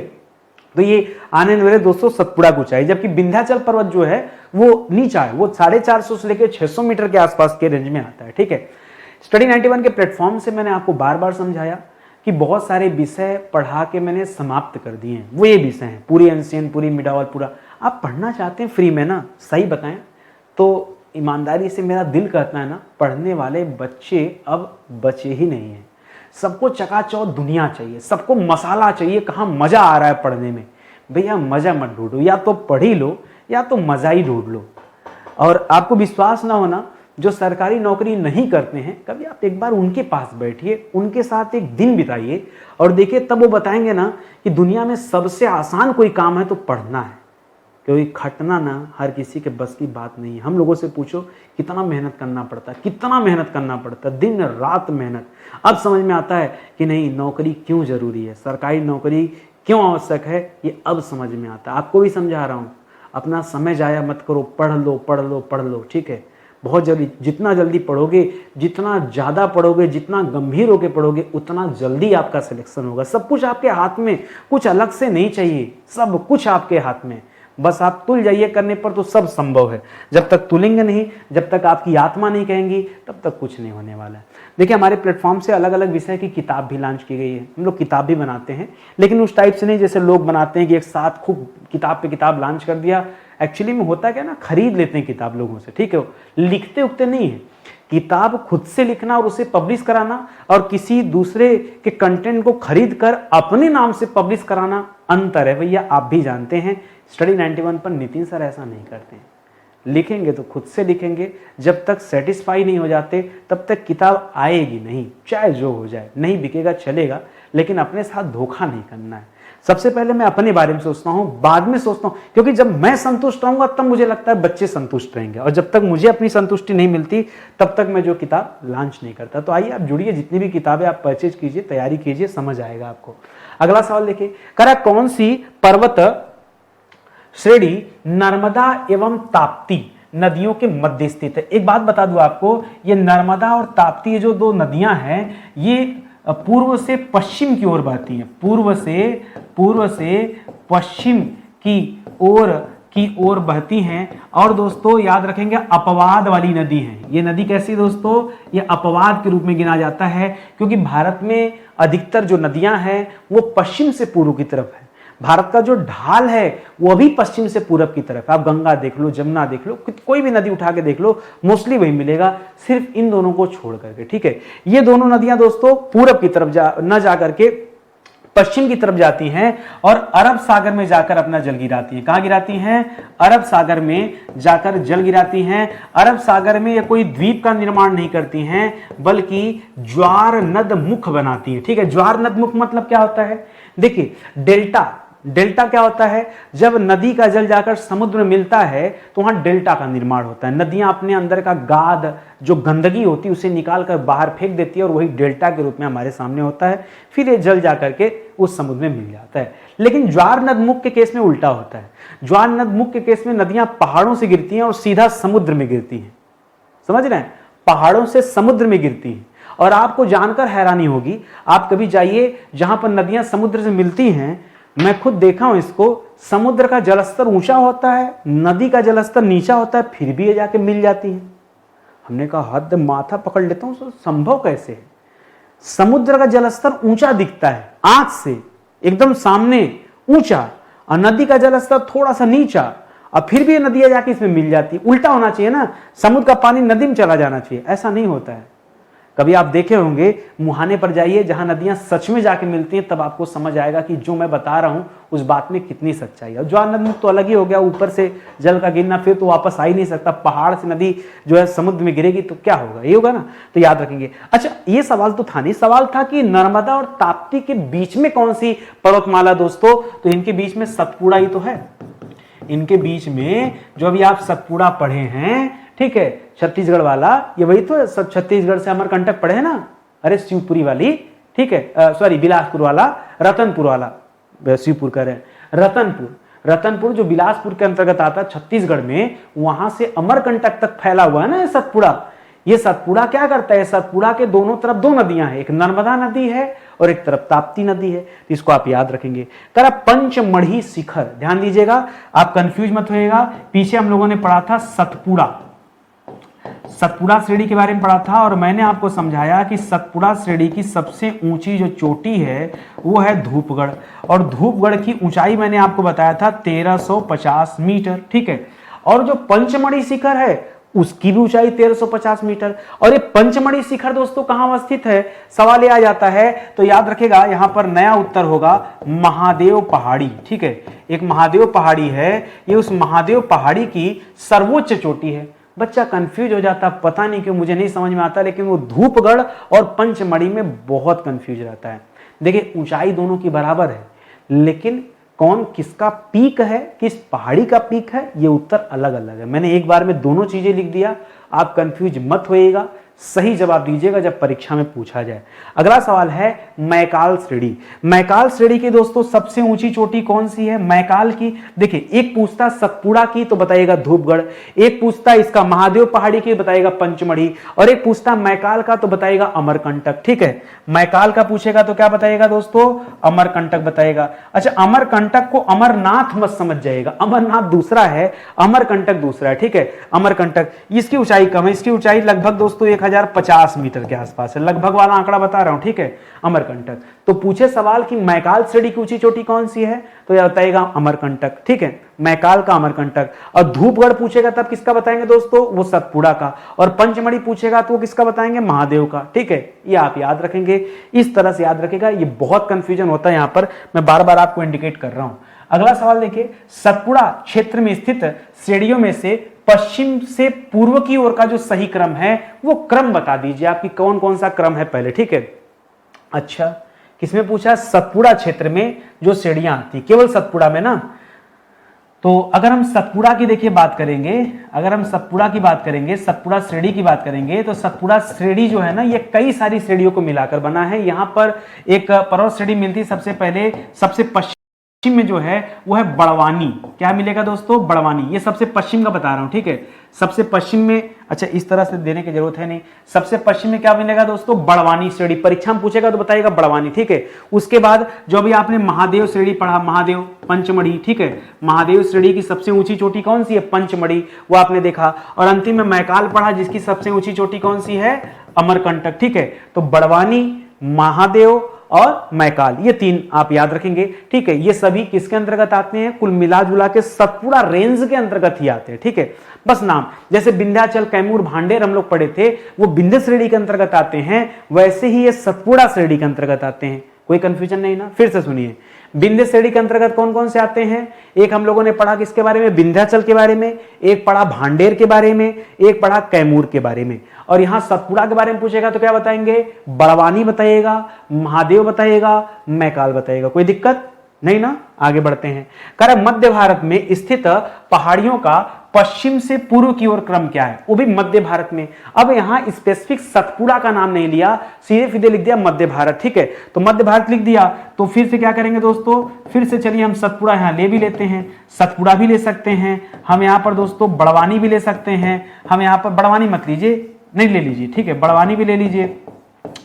[SPEAKER 1] तो ये ऑन एन एवरेज दोस्तों सतपुड़ा की ऊंचाई, जबकि विंध्याचल पर्वत जो है वो नीचा है, वो 450 से लेकर 600 मीटर के आसपास के रेंज में आता है, ठीक है। स्टडी 91 के प्लेटफॉर्म से मैंने आपको बार बार समझाया कि बहुत सारे विषय पढ़ा के मैंने समाप्त कर दिए हैं। वो ये विषय हैं पूरी एंशियन, पूरी मिडावल, पूरा आप पढ़ना चाहते हैं फ्री में ना, सही बताएं तो ईमानदारी से मेरा दिल कहता है ना, पढ़ने वाले बच्चे अब बचे ही नहीं हैं। सबको चकाचौंध दुनिया चाहिए, सबको मसाला चाहिए, कहाँ मजा आ रहा है पढ़ने में। भैया मजा मत ढूंढो, या तो पढ़ ही लो या तो मजा ही ढूंढ लो। और आपको विश्वास ना होना, जो सरकारी नौकरी नहीं करते हैं, कभी आप एक बार उनके पास बैठिए, उनके साथ एक दिन बिताइए और देखिए, तब वो बताएंगे ना कि दुनिया में सबसे आसान कोई काम है तो पढ़ना है। क्योंकि खटना ना हर किसी के बस की बात नहीं है। हम लोगों से पूछो कितना मेहनत करना पड़ता है, कितना मेहनत करना पड़ता है, दिन रात मेहनत। अब समझ में आता है कि नहीं नौकरी क्यों जरूरी है, सरकारी नौकरी क्यों आवश्यक है, ये अब समझ में आता है। आपको भी समझा रहा हूँ, अपना समय जाया मत करो, पढ़ लो पढ़ लो पढ़ लो, ठीक है। बहुत जल्दी, जितना जल्दी पढ़ोगे, जितना ज़्यादा पढ़ोगे, जितना गंभीर होकर पढ़ोगे, उतना जल्दी आपका सिलेक्शन होगा। सब कुछ आपके हाथ में, कुछ अलग से नहीं चाहिए, सब कुछ आपके हाथ में। बस आप तुल जाइए करने पर तो सब संभव है। जब तक तुलेंगे नहीं, जब तक आपकी आत्मा नहीं कहेंगी, तब तक कुछ नहीं होने वाला है। देखिए हमारे प्लेटफॉर्म से अलग अलग विषय की किताब भी लॉन्च की गई है। हम लोग किताब भी बनाते हैं, लेकिन उस टाइप से नहीं जैसे लोग बनाते हैं कि एक साथ खूब किताब पे किताब लॉन्च कर दिया। एक्चुअली में होता क्या ना, खरीद लेते हैं किताब लोगों से, ठीक है, लिखते उखते नहीं है। किताब खुद से लिखना और उसे पब्लिश कराना और किसी दूसरे के कंटेंट को खरीद कर अपने नाम से पब्लिश कराना अंतर है भैया, आप भी जानते हैं। स्टडी 91 पर नितिन सर ऐसा नहीं करते हैं। लिखेंगे तो खुद से लिखेंगे, जब तक सेटिस्फाई नहीं हो जाते तब तक किताब आएगी नहीं, चाहे जो हो जाए। नहीं बिकेगा चलेगा, लेकिन अपने साथ धोखा नहीं करना है। सबसे पहले मैं अपने बारे में सोचता हूं, बाद में सोचता हूं, क्योंकि जब मैं संतुष्ट रहूंगा तब मुझे लगता है बच्चे संतुष्ट रहेंगे, और जब तक मुझे अपनी संतुष्टि नहीं मिलती तब तक मैं जो किताब लॉन्च नहीं करता। तो आइए आप जुड़िए, जितनी भी किताबें आप परचेज कीजिए, तैयारी कीजिए, समझ आएगा आपको। अगला सवाल देखिए, करा कौन सी पर्वत श्रेणी नर्मदा एवं ताप्ती नदियों के मध्य स्थित है। एक बात बता दूं आपको, ये नर्मदा और ताप्ती ये जो दो नदियां हैं, ये पूर्व से पश्चिम की ओर बहती हैं। पूर्व से पश्चिम की ओर बहती हैं। और दोस्तों याद रखेंगे, अपवाद वाली नदी है ये नदी। कैसी दोस्तों, ये अपवाद के रूप में गिना जाता है, क्योंकि भारत में अधिकतर जो नदियां हैं वो पश्चिम से पूर्व की तरफ है। भारत का जो ढाल है वो भी पश्चिम से पूरब की तरफ। आप गंगा देख लो, जमुना देख लो, कोई भी नदी उठा के देख लो, मोस्टली वही मिलेगा, सिर्फ इन दोनों को छोड़ करके, ठीक है। ये दोनों नदियां दोस्तों पूरब की तरफ न जा करके पश्चिम की तरफ जाती हैं और अरब सागर में जाकर अपना जल गिराती हैं। कहां गिराती हैं? अरब सागर में जाकर जल गिराती हैं। अरब सागर में ये कोई द्वीप का निर्माण नहीं करती हैं, बल्कि ज्वार नद मुख बनाती हैं, ठीक है। ज्वार नद मुख मतलब क्या होता है? देखिए डेल्टा क्या होता है? जब नदी का जल जाकर समुद्र में मिलता है तो वहां डेल्टा का निर्माण होता है। नदियां अपने अंदर का गाद, जो गंदगी होती है, उसे निकाल कर बाहर फेंक देती है और वही डेल्टा के रूप में हमारे सामने होता है। फिर ये जल जाकर के उस समुद्र में मिल जाता है। लेकिन ज्वार नदमुख के केस में उल्टा होता है। ज्वार नदमुख के केस में नदियां पहाड़ों से गिरती हैं और सीधा समुद्र में गिरती हैं। समझ रहे हैं? पहाड़ों से समुद्र में गिरती हैं। और आपको जानकर हैरानी होगी, आप कभी जाइए जहां पर नदियां समुद्र से मिलती हैं, मैं खुद देखा हूं इसको, समुद्र का जलस्तर ऊंचा होता है, नदी का जलस्तर नीचा होता है, फिर भी ये जाके मिल जाती है। हमने कहा हद, माथा पकड़ लेता हूं, संभव कैसे है? समुद्र का जलस्तर ऊंचा दिखता है आंख से, एकदम सामने ऊंचा, और नदी का जलस्तर थोड़ा सा नीचा, और फिर भी ये नदियां जाके इसमें मिल जाती है। उल्टा होना चाहिए ना, समुद्र का पानी नदी में चला जाना चाहिए, ऐसा नहीं होता है। कभी आप देखे होंगे, मुहाने पर जाइए जहां नदियां सच में जाके मिलती हैं, तब आपको समझ आएगा कि जो मैं बता रहा हूं उस बात में कितनी सच्चाई है। ज्वार नदी तो अलग ही हो गया, ऊपर से जल का गिरना, फिर तो वापस आ ही नहीं सकता। पहाड़ से नदी जो है समुद्र में गिरेगी तो क्या होगा? ये होगा ना, तो याद रखेंगे। अच्छा, ये सवाल तो था नहीं, सवाल था कि नर्मदा और ताप्ती के बीच में कौन सी पर्वतमाला दोस्तों? तो इनके बीच में सतपुड़ा ही तो है। इनके बीच में जो अभी आप सतपुड़ा पढ़े हैं, ठीक है, छत्तीसगढ़ वाला, ये वही तो सब छत्तीसगढ़ से अमरकंटक पढ़े हैं ना। अरे शिवपुरी वाली, ठीक है, सॉरी बिलासपुर वाला, रतनपुर वाला, शिवपुर कह रहे हैं, रतनपुर जो बिलासपुर के अंतर्गत आता है छत्तीसगढ़ में, वहां से अमरकंटक तक फैला हुआ है ना ये सतपुड़ा। ये सतपुड़ा क्या करता है? सतपुड़ा के दोनों तरफ दो नदियां हैं, एक नर्मदा नदी है और एक तरफ ताप्ती नदी है। तो इसको आप याद रखेंगे। करा पंचमढ़ी शिखर, ध्यान दीजिएगा, आप कंफ्यूज मत होइएगा। पीछे हम लोगों ने पढ़ा था सतपुड़ा श्रेणी के बारे में पढ़ा था, और मैंने आपको समझाया कि सतपुड़ा श्रेणी की सबसे ऊंची जो चोटी है वो है धूपगढ़, और धूपगढ़ की ऊंचाई मैंने आपको बताया था 1350 मीटर, ठीक है। और जो पंचमढ़ी शिखर है उसकी भी ऊंचाई 1350 मीटर। और ये पंचमढ़ी शिखर दोस्तों कहां अवस्थित है? सवाल ये आ जाता है, तो याद रखेगा, यहां पर नया उत्तर होगा महादेव पहाड़ी, ठीक है। एक महादेव पहाड़ी है, ये उस महादेव पहाड़ी की सर्वोच्च चोटी है। बच्चा कंफ्यूज हो जाता, पता नहीं क्यों, मुझे नहीं समझ में आता, लेकिन वो धूपगढ़ और पंचमढ़ी में बहुत कंफ्यूज रहता है। देखिए ऊंचाई दोनों की बराबर है, लेकिन कौन किसका पीक है, किस पहाड़ी का पीक है, ये उत्तर अलग अलग है। मैंने एक बार में दोनों चीजें लिख दिया, आप कंफ्यूज मत होइएगा, सही जवाब दीजिएगा जब परीक्षा में पूछा जाए। अगला सवाल है मैकाल श्रेणी। मैकाल श्रेणी की दोस्तों सबसे ऊंची चोटी कौन सी है? मैकाल की देखिए, एक पूछता सतपुड़ा की तो बताइएगा धूपगढ़, एक पूछता इसका महादेव पहाड़ी की बताइएगा पंचमढ़ी, और एक पूछता मैकाल का तो बताइएगा अमरकंटक। ठीक है, मैकाल का पूछेगा तो क्या बताइएगा दोस्तों? अमरकंटक बताइएगा। अच्छा, अमरकंटक को अमरनाथ मत समझ जाइएगा, अमरनाथ दूसरा है, अमरकंटक दूसरा है। ठीक है, अमरकंटक, इसकी ऊंचाई कम है, इसकी ऊंचाई लगभग दोस्तों 1050 मीटर के आसपास है, लगभग वाला आंकड़ा बता रहा हूं। ठीक है, अमरकंटक। तो पूछे सवाल कि मैकाल श्रेणी की ऊंची चोटी कौन सी है, तो यह बताइएगा अमरकंटक। ठीक है, मैकाल का अमरकंटक। और धूपगढ़ पूछेगा तब किसका बताएंगे दोस्तों? वो सतपुड़ा का। और पंचमढ़ी पूछेगा तो वो किसका बताएंगे? महादेव का। ठीक है, ये आप याद रखेंगे, इस तरह से याद रखेगा। ये बहुत कंफ्यूजन होता है, यहां पर मैं बार बार आपको इंडिकेट कर रहा हूं। अगला सवाल देखिए, सतपुड़ा क्षेत्र में स्थित श्रेणियों में से पश्चिम से पूर्व की ओर का जो सही क्रम है वो क्रम बता दीजिए, आपकी कौन कौन सा क्रम है पहले। ठीक है, अच्छा, किसमें पूछा? सतपुड़ा क्षेत्र में जो श्रेणियां आती, केवल सतपुड़ा में ना। तो अगर हम सतपुड़ा की देखिए बात करेंगे, अगर हम सतपुड़ा की बात करेंगे, सतपुड़ा श्रेणी की बात करेंगे, तो सतपुड़ा श्रेणी जो है ना, ये कई सारी श्रेणियों को मिलाकर बना है। यहां पर एक पर्वत श्रेणी मिलती सबसे पहले, सबसे पश्चिम में जो है वो है बड़वानी। क्या मिलेगा दोस्तों? बड़वानी। ये सबसे पश्चिम का बता रहा हूं। ठीक है, सबसे पश्चिम में, अच्छा इस तरह से देने की जरूरत है नहीं, सबसे पश्चिम में क्या मिलेगा दोस्तों? बड़वानी श्रेणी। परीक्षा में पूछेगा तो बताइएगा बड़वानी। ठीक है, उसके बाद जो भी आपने महादेव श्रेणी पढ़ा, महादेव, पंचमढ़ी। ठीक है, महादेव श्रेणी की सबसे ऊंची चोटी कौन सी है? पंचमढ़ी, वो आपने देखा। और अंतिम में मैकाल पढ़ा, जिसकी सबसे ऊंची चोटी कौन सी है? अमरकंटक। ठीक है, तो बड़वानी, महादेव और मैकाल, ये तीन आप याद रखेंगे। ठीक है, ये सभी किसके अंतर्गत आते हैं? कुल मिला जुला के सतपुड़ा रेंज के अंतर्गत ही आते हैं। ठीक है, बस नाम, जैसे विंध्याचल, कैमूर, भांडेर हम लोग पढ़े थे, वो विंध्य श्रेणी के अंतर्गत आते हैं, वैसे ही ये सतपुड़ा श्रेणी के अंतर्गत आते हैं। कोई कंफ्यूजन नहीं ना? फिर से सुनिए, विंध्य श्रेणी के अंतर्गत कौन कौन से आते हैं? एक हम लोगों ने पढ़ा किसके बारे में? विंध्याचल के बारे में, एक पढ़ा भांडेर के बारे में, एक पढ़ा कैमूर के बारे में। और यहां सतपुड़ा के बारे में पूछेगा तो क्या बताएंगे? बड़वानी बताइएगा, महादेव बताइएगा, मैकाल बताइएगा। कोई दिक्कत नहीं ना? आगे बढ़ते हैं। कह रहे मध्य भारत में स्थित पहाड़ियों का पश्चिम से पूर्व की ओर क्रम क्या है? वो भी मध्य भारत में। अब यहां स्पेसिफिक सतपुड़ा का नाम नहीं लिया, सीधे सीधे लिख दिया मध्य भारत। ठीक है, तो मध्य भारत लिख दिया, तो फिर से क्या करेंगे दोस्तों? फिर से चलिए हम सतपुड़ा यहां ले भी लेते हैं, सतपुड़ा भी ले सकते हैं हम यहां पर दोस्तों, बड़वानी भी ले सकते हैं हम यहां पर। बड़वानी मत लीजिए, नहीं ले लीजिए। ठीक है, बड़वानी भी ले लीजिए,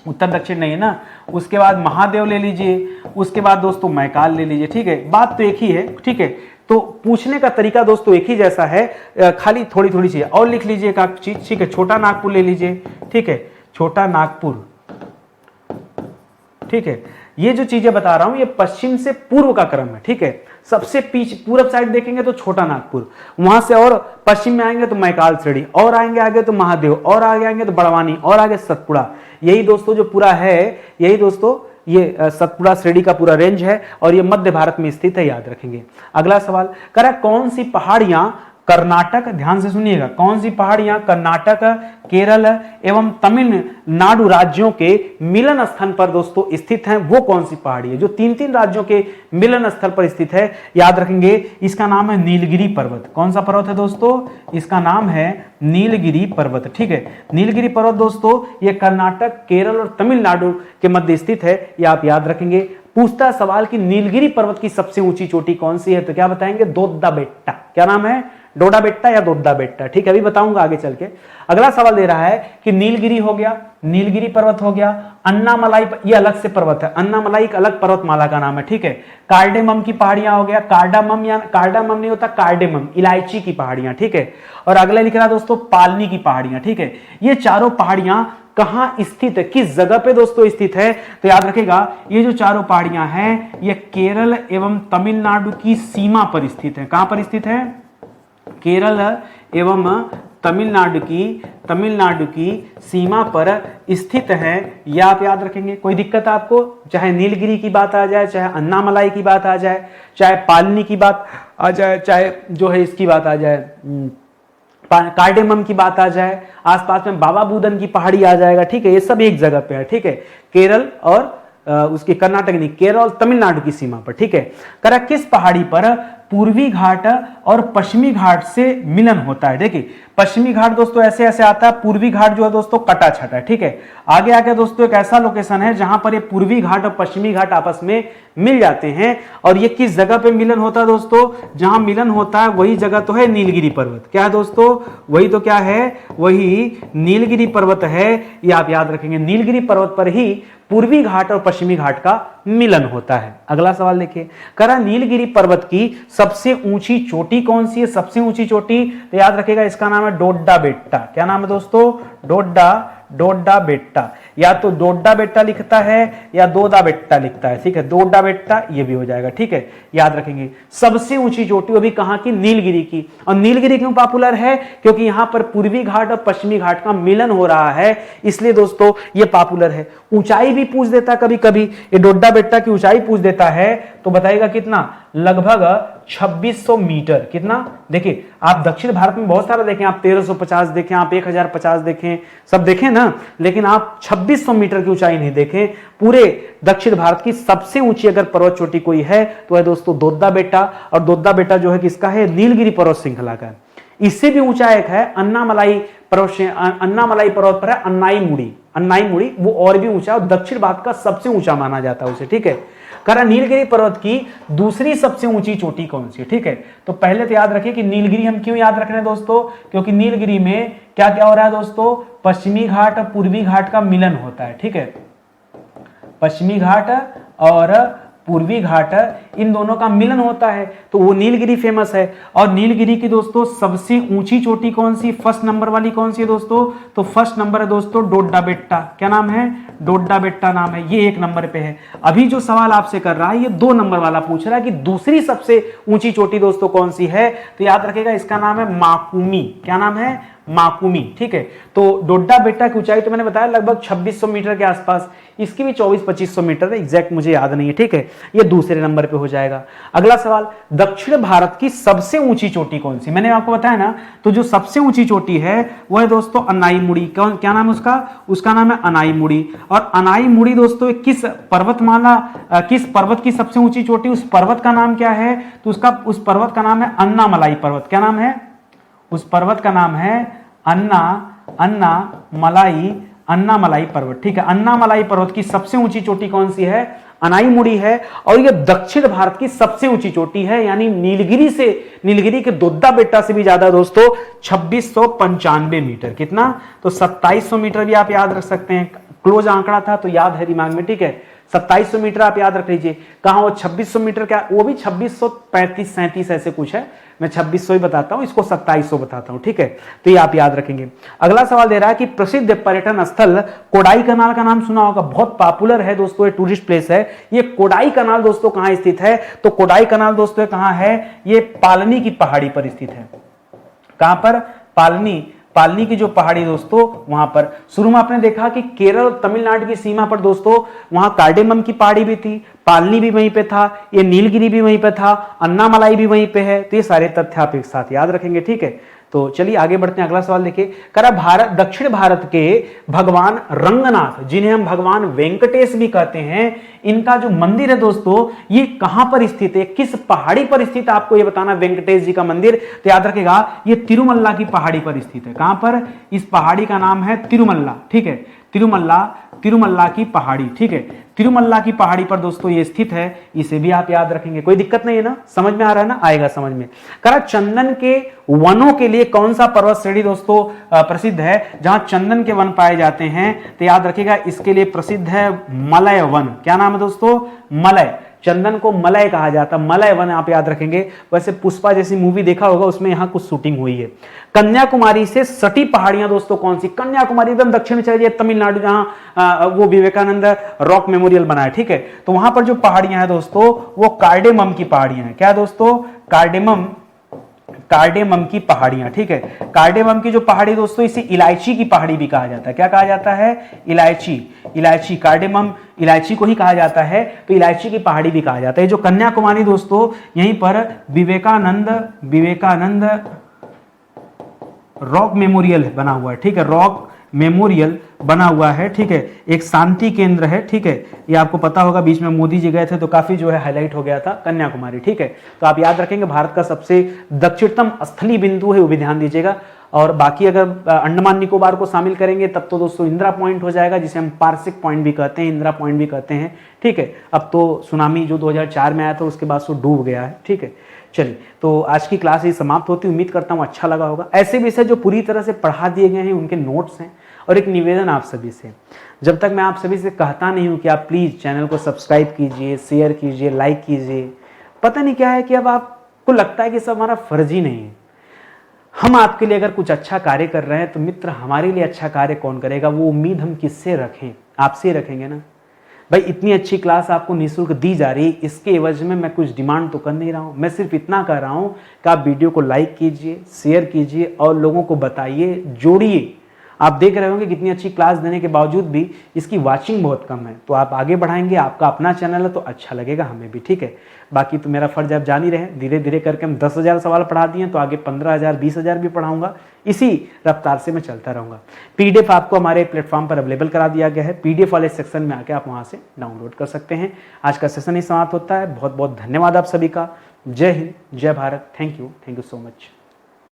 [SPEAKER 1] उत्तर दक्षिण नहीं है ना। उसके बाद महादेव ले लीजिए, उसके बाद दोस्तों मैकाल ले लीजिए। ठीक है, बात तो एक ही है। ठीक है, तो पूछने का तरीका दोस्तों एक ही जैसा है, खाली थोड़ी थोड़ी चीज और लिख लीजिए एक आध चीज। ठीक है, छोटा नागपुर ले लीजिए। ठीक है, छोटा नागपुर। ठीक है, ये जो चीजें बता रहा हूं ये पश्चिम से पूर्व का क्रम है। ठीक है, सबसे पीछे पूरब साइड देखेंगे तो छोटा नागपुर, वहां से और पश्चिम में आएंगे तो मैकाल श्रेणी, और आएंगे आगे तो महादेव, और आगे आएंगे तो बड़वानी, और आगे सतपुड़ा। यही दोस्तों जो पूरा है, यही दोस्तों ये सतपुड़ा श्रेणी का पूरा रेंज है, और ये मध्य भारत में स्थित है, याद रखेंगे। अगला सवाल कह रहा है कौन सी पहाड़ियां कर्नाटक, ध्यान से सुनिएगा, कौन सी पहाड़ियां कर्नाटक, केरल एवं तमिलनाडु राज्यों के मिलन स्थल पर दोस्तों स्थित हैं? वो कौन सी पहाड़ी है जो तीन तीन राज्यों के मिलन स्थल पर स्थित है? याद रखेंगे, इसका नाम है नीलगिरी पर्वत। कौन सा पर्वत है दोस्तों? इसका नाम है नीलगिरी पर्वत। ठीक है, नीलगिरी पर्वत दोस्तों ये कर्नाटक, केरल और तमिलनाडु के मध्य स्थित है, ये आप याद रखेंगे। पूछता सवाल कि नीलगिरी पर्वत की सबसे ऊंची चोटी कौन सी है, तो क्या बताएंगे? दोड्डा बेट्टा। क्या नाम है? डोडा बेट्टा या दोड्डा बेट्टा। ठीक है, अभी बताऊंगा आगे चल के। अगला सवाल दे रहा है कि नीलगिरी हो गया, नीलगिरी पर्वत हो गया, अन्नामलाई, ये अलग से पर्वत है, अन्नामलाई एक अलग पर्वतमाला का नाम है। ठीक है, कार्डेमम की पहाड़ियां हो गया, कार्डामम या कार्डामम नहीं होता, कार्डेमम इलायची की पहाड़ियां। ठीक है, और अगला लिख रहा दोस्तों पालनी की पहाड़ियां। ठीक है, ये चारों पहाड़ियां कहां स्थित है, किस जगह पे दोस्तों स्थित है? तो याद रखेगा ये जो चारों पहाड़ियां हैं ये केरल एवं तमिलनाडु की सीमा पर स्थित है। कहां पर स्थित है? केरल एवं तमिलनाडु की सीमा पर स्थित है, यह आप याद रखेंगे। कोई दिक्कत आपको? चाहे नीलगिरी की बात आ जाए, चाहे अन्नामलाई की बात आ जाए, चाहे पालनी की बात आ जाए, चाहे जो है इसकी बात आ जाए, कार्डेमम की बात आ जाए, आसपास में बाबा बुदन की पहाड़ी आ जाएगा। ठीक है, ये सब एक जगह पे है। ठीक है, केरल और उसकी कर्नाटक नहीं, केरल और तमिलनाडु की सीमा पर। ठीक है, करा किस पहाड़ी पर पूर्वी घाट और पश्चिमी घाट से मिलन होता है? देखिए पश्चिमी घाट दोस्तों ऐसे ऐसे आता है, पूर्वी घाट जो है दोस्तों कटा छटा है, ठीक है। आगे आके दोस्तों एक ऐसा लोकेशन है जहां पर ये पूर्वी घाट और पश्चिमी घाट आपस में मिल जाते हैं, और ये किस जगह पे मिलन होता है दोस्तों, जहां मिलन होता है वही जगह तो है नीलगिरी पर्वत। क्या है दोस्तों, वही तो क्या है, वही नीलगिरी पर्वत है। ये आप याद रखेंगे, नीलगिरी पर्वत पर ही पूर्वी घाट और पश्चिमी घाट का मिलन होता है। अगला सवाल देखिए, करा नीलगिरी पर्वत की सबसे ऊंची चोटी कौन सी है? सबसे ऊंची चोटी तो याद रखिएगा, इसका नाम है डोड्डा बेट्टा। क्या नाम है दोस्तों, डोड्डा बेट्टा। या तो डोड्डा बेट्टा लिखता है या दोदा बेट्टा लिखता है, ठीक है, डोड्डा बेट्टा ये भी हो जाएगा, ठीक है, याद रखेंगे। सबसे ऊंची चोटी वो भी कहां की, नीलगिरी की। और नीलगिरी क्यों पॉपुलर है, क्योंकि यहां पर पूर्वी घाट और पश्चिमी घाट का मिलन हो रहा है, इसलिए दोस्तों ये पॉपुलर है। ऊंचाई भी पूछ देता कभी कभी, ये डोड्डा बेट्टा की ऊंचाई पूछ देता है तो बताइएगा कितना, लगभग 2600 मीटर। कितना, देखिए आप दक्षिण भारत में बहुत सारा देखें, आप 1350 देखें, आप 1050 देखें, सब देखें ना, लेकिन आप 2600 मीटर की ऊंचाई नहीं देखें। पूरे दक्षिण भारत की सबसे ऊंची अगर पर्वत चोटी कोई है तो है दोस्तों दोद्दा बेट्टा। और दोद्दा बेट्टा जो है किसका है, नीलगिरी पर्वत श्रृंखला का। इससे भी ऊंचा एक है अन्नामलाई पर्वत, अन्नामलाई पर्वत पर है अन्नाई मुड़ी, वो और भी ऊंचा, और दक्षिण भारत का सबसे ऊंचा माना जाता है उसे, ठीक है। करा नीलगिरी पर्वत की दूसरी सबसे ऊंची चोटी कौन सी है, ठीक है। तो पहले तो याद रखिए कि नीलगिरी हम क्यों याद रख रहे हैं दोस्तों, क्योंकि नीलगिरी में क्या क्या हो रहा है दोस्तों, पश्चिमी घाट और पूर्वी घाट का मिलन होता है, ठीक है। पश्चिमी घाट और पूर्वी घाट इन दोनों का मिलन होता है, तो वो नीलगिरी फेमस है। और नीलगिरी की दोस्तों सबसे ऊंची चोटी कौन सी, फर्स्ट नंबर वाली कौन सी है दोस्तों, तो फर्स्ट नंबर है दोस्तों डोड्डा बेट्टा। क्या नाम है, डोड्डा बेट्टा नाम है, ये 1 नंबर पे है। अभी जो सवाल आपसे कर रहा है ये 2 नंबर वाला पूछ रहा है कि दूसरी सबसे ऊंची चोटी दोस्तों कौन सी है, तो याद रखेगा इसका नाम है माकुमी। क्या नाम है, माकुमी, ठीक है। तो डोड्डा बेट्टा की ऊंचाई तो मैंने बताया लगभग 2600 मीटर के आसपास, इसकी भी 2400-2500 मीटर है, एग्जैक्ट मुझे याद नहीं है, ठीक है। ये दूसरे नंबर पे हो जाएगा। अगला सवाल, दक्षिण भारत की सबसे ऊंची चोटी कौन सी, मैंने आपको बताया ना, तो जो सबसे ऊंची चोटी है वो है दोस्तों अनाई मुड़ी। क्या नाम है उसका, उसका नाम है अनाई मुड़ी। और अनाई मुड़ी दोस्तों किस पर्वतमाला, किस पर्वत की सबसे ऊंची चोटी, उस पर्वत का नाम क्या है, तो उस पर्वत का नाम है अन्नामलाई पर्वत। क्या नाम है, उस पर्वत का नाम है अन्नामलाई पर्वत, ठीक है। अन्नामलाई पर्वत की सबसे ऊंची चोटी कौन सी है, अनाई मुड़ी है। और यह दक्षिण भारत की सबसे ऊंची चोटी है, यानी नीलगिरी के दोद्दा बेट्टा से भी ज्यादा दोस्तों 2695 मीटर। कितना, तो 2700 मीटर भी आप याद रख सकते हैं, क्लोज आंकड़ा था तो याद है दिमाग में, ठीक है। 2700 मीटर आप याद रख लीजिए। कहां वो 2600 मीटर, क्या वो भी 2635-37 ऐसे कुछ है, मैं 2600 ही बताता हूं, इसको 2700 बताता हूं, ठीक है। तो ये आप याद रखेंगे। अगला सवाल दे रहा है कि प्रसिद्ध पर्यटन स्थल कोडाई कनाल का नाम सुना होगा, बहुत पॉपुलर है दोस्तों, ये टूरिस्ट प्लेस है। ये कोडाई कनाल दोस्तों कहां स्थित है, तो कोडाई कनाल दोस्तों कहां है, ये पालनी की पहाड़ी पर स्थित है। कहां पर, पालनी की जो पहाड़ी दोस्तों वहां पर। शुरू में आपने देखा कि केरल और तमिलनाडु की सीमा पर दोस्तों वहां कार्डेमम की पहाड़ी भी थी, पालनी भी वहीं पे था, ये नीलगिरी भी वहीं पे था, अन्नामलाई भी वहीं पे है। तो ये सारे तथ्य आप एक साथ याद रखेंगे, ठीक है। तो चलिए आगे बढ़ते हैं। अगला सवाल देखिए, दक्षिण भारत के भगवान रंगनाथ, जिन्हें हम भगवान वेंकटेश भी कहते हैं, इनका जो मंदिर है दोस्तों ये कहां पर स्थित है, किस पहाड़ी पर स्थित है, आपको ये बताना। वेंकटेश जी का मंदिर तो याद रखेगा ये तिरुमल्ला की पहाड़ी पर स्थित है। कहां पर, इस पहाड़ी का नाम है तिरुमल्ला, ठीक है। तिरुमल्ला की पहाड़ी, ठीक है। तिरुमल्ला की पहाड़ी पर दोस्तों ये स्थित है, इसे भी आप याद रखेंगे, कोई दिक्कत नहीं है ना, समझ में आ रहा है ना, आएगा समझ में। करा चंदन के वनों के लिए कौन सा पर्वत श्रेणी दोस्तों प्रसिद्ध है, जहां चंदन के वन पाए जाते हैं, तो याद रखिएगा इसके लिए प्रसिद्ध है मलय वन। क्या नाम है दोस्तों, मलय। चंदन को मलय कहा जाता है, मलय वन आप याद रखेंगे। वैसे पुष्पा जैसी मूवी देखा होगा, उसमें यहां कुछ शूटिंग हुई है। कन्याकुमारी से सटी पहाड़ियां दोस्तों कौन सी, कन्याकुमारी एकदम दक्षिण में चले जाइए, तमिलनाडु, जहां वो विवेकानंद रॉक मेमोरियल बना है, ठीक है। तो वहां पर जो पहाड़ियां हैं दोस्तों वो कार्डेमम की पहाड़ियां हैं। क्या दोस्तों, कार्डेमम की पहाड़ियां, ठीक है। कार्डेमम की जो पहाड़ी दोस्तों इसे इलायची की पहाड़ी भी कहा जाता है। क्या कहा जाता है, इलायची, कार्डेमम इलायची को ही कहा जाता है, तो इलायची की पहाड़ी भी कहा जाता है। जो कन्याकुमारी दोस्तों यहीं पर विवेकानंद रॉक मेमोरियल बना हुआ है, ठीक है, रॉक मेमोरियल बना हुआ है, ठीक है। एक शांति केंद्र है, ठीक है। ये आपको पता होगा, बीच में मोदी जी गए थे तो काफी जो है हाईलाइट हो गया था कन्याकुमारी, ठीक है। तो आप याद रखेंगे भारत का सबसे दक्षिणतम स्थलीय बिंदु है, वो भी ध्यान दीजिएगा। और बाकी अगर अंडमान निकोबार को शामिल करेंगे तब तो दोस्तों इंदिरा पॉइंट हो जाएगा, जिसे हम पार्सिक पॉइंट भी कहते हैं, इंदिरा पॉइंट भी कहते हैं। ठीक है, अब तो सुनामी जो 2004 में आया था उसके बाद से डूब गया है। ठीक है, चलिए तो आज की क्लास ये समाप्त होती, उम्मीद करता हूँ अच्छा लगा होगा। ऐसे विषय जो पूरी तरह से पढ़ा दिए गए हैं उनके नोट्स हैं। और एक निवेदन आप सभी से, जब तक मैं आप सभी से कहता नहीं हूँ कि आप प्लीज़ चैनल को सब्सक्राइब कीजिए, शेयर कीजिए, लाइक कीजिए, पता नहीं क्या है कि अब आपको लगता है कि सब हमारा फर्ज ही नहीं है। हम आपके लिए अगर कुछ अच्छा कार्य कर रहे हैं तो मित्र हमारे लिए अच्छा कार्य कौन करेगा, वो उम्मीद हम किससे रखें, आपसे रखेंगे ना भाई। इतनी अच्छी क्लास आपको निःशुल्क दी जा रही है, इसके एवज में मैं कुछ डिमांड तो कर नहीं रहा हूँ, मैं सिर्फ इतना कह रहा हूँ कि आप वीडियो को लाइक कीजिए, शेयर कीजिए और लोगों को बताइए, जोड़िए। आप देख रहे होंगे कितनी अच्छी क्लास देने के बावजूद भी इसकी वाचिंग बहुत कम है, तो आप आगे बढ़ाएंगे, आपका अपना चैनल है तो अच्छा लगेगा हमें भी। ठीक है, बाकी तो मेरा फर्ज आप जान ही रहे, धीरे धीरे करके हम 10,000 सवाल पढ़ा दिए तो आगे 15,000 20,000 भी पढ़ाऊंगा, इसी रफ्तार से मैं चलता रहूंगा। पीडीएफ आपको हमारे प्लेटफॉर्म पर अवेलेबल करा दिया गया है, पीडीएफ वाले सेक्शन में आके आप वहां से डाउनलोड कर सकते हैं। आज का सेशन ही समाप्त होता है। बहुत बहुत धन्यवाद आप सभी का। जय हिंद, जय Bharat. Thank you so much.